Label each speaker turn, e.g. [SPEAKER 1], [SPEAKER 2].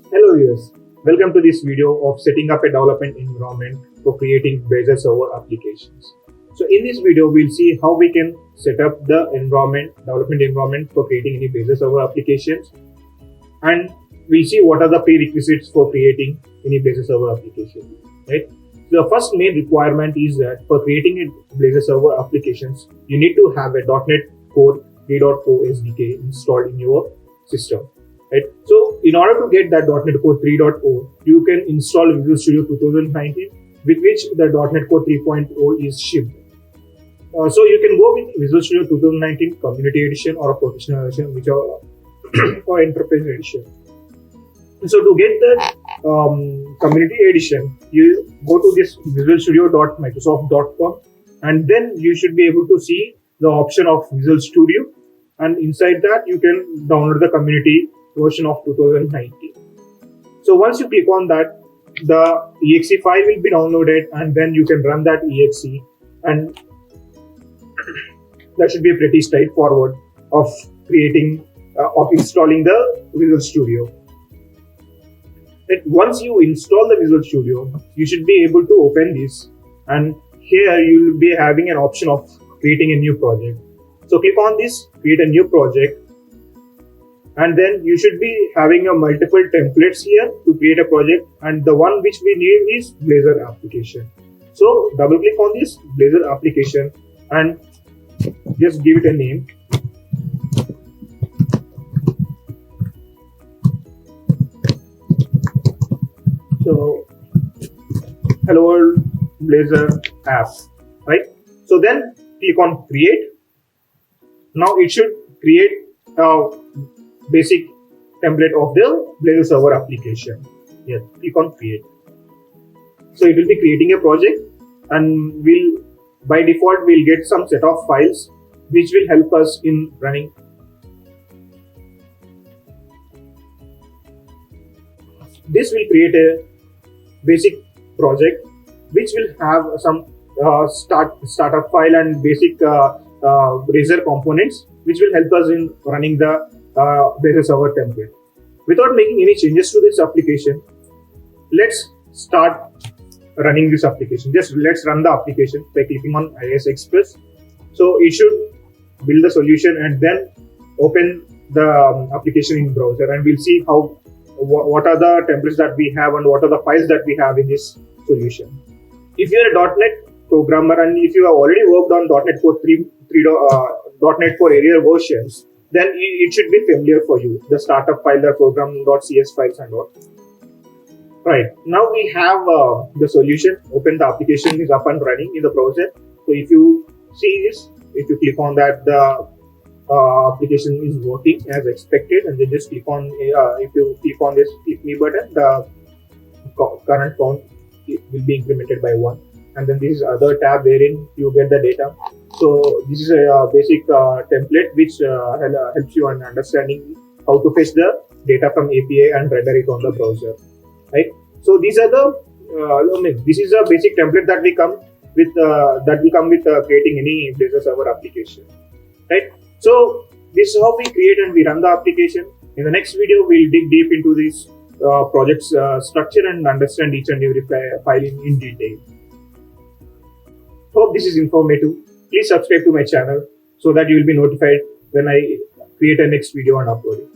[SPEAKER 1] Hello viewers, welcome to this video of setting up a development environment for creating Blazor server applications. So in this video, we'll see how we can set up the development environment for creating any Blazor server applications, and we'll see what are the prerequisites for creating any Blazor server application. Right? So the first main requirement is that for creating a Blazor server applications, you need to have a .NET Core 3.0 SDK installed in your system. Right. So in order to get that .NET Core 3.0, you can install Visual Studio 2019, with which the .NET Core 3.0 is shipped. So you can go with Visual Studio 2019 Community Edition or a Professional Edition, which are or Enterprise Edition. So to get the Community Edition, you go to this visualstudio.microsoft.com, and then you should be able to see the option of Visual Studio, and inside that you can download the community version of 2019. So once you click on that, the exe file will be downloaded, and then you can run that exe, and that should be pretty straightforward of installing the Visual Studio. And once you install the Visual Studio, you should be able to open this, and here you will be having an option of creating a new project. So click on this, create a new project, and then you should be having a multiple templates here to create a project, and the one which we need is Blazor application. So double click on this Blazor application and just give it a name. So Hello World Blazor App, right? So then click on create. Now it should create a basic template of the Blazor server application. Here, click on create. So it will be creating a project, and by default we'll get some set of files which will help us in running. This will create a basic project which will have some startup file and basic Blazor components which will help us in running the Blazor server template. Without making any changes to this application, let's start running this application. Let's run the application by clicking on IIS Express. So it should build the solution and then open the application in browser, and we'll see what are the templates that we have and what are the files that we have in this solution. If you're a .NET programmer and if you have already worked on .NET Core .NET Core earlier versions, then it should be familiar for you. The startup file, the program.cs files and all. Right. Now we have the solution. Open the application is up and running in the browser. So if you see this, if you click on that, the application is working as expected, and then just click on, if you click on this click me button, the current count will be incremented by 1. And then this is other tab wherein you get the data. So this is a basic template which helps you in understanding how to fetch the data from API and render it on the browser. Right. So these are this is a basic template that we come with creating any Blazor server application. Right. So this is how we create and we run the application. In the next video, we'll dig deep into this project's structure and understand each and every file in detail. Hope this is informative. Please subscribe to my channel so that you will be notified when I create a next video and upload it.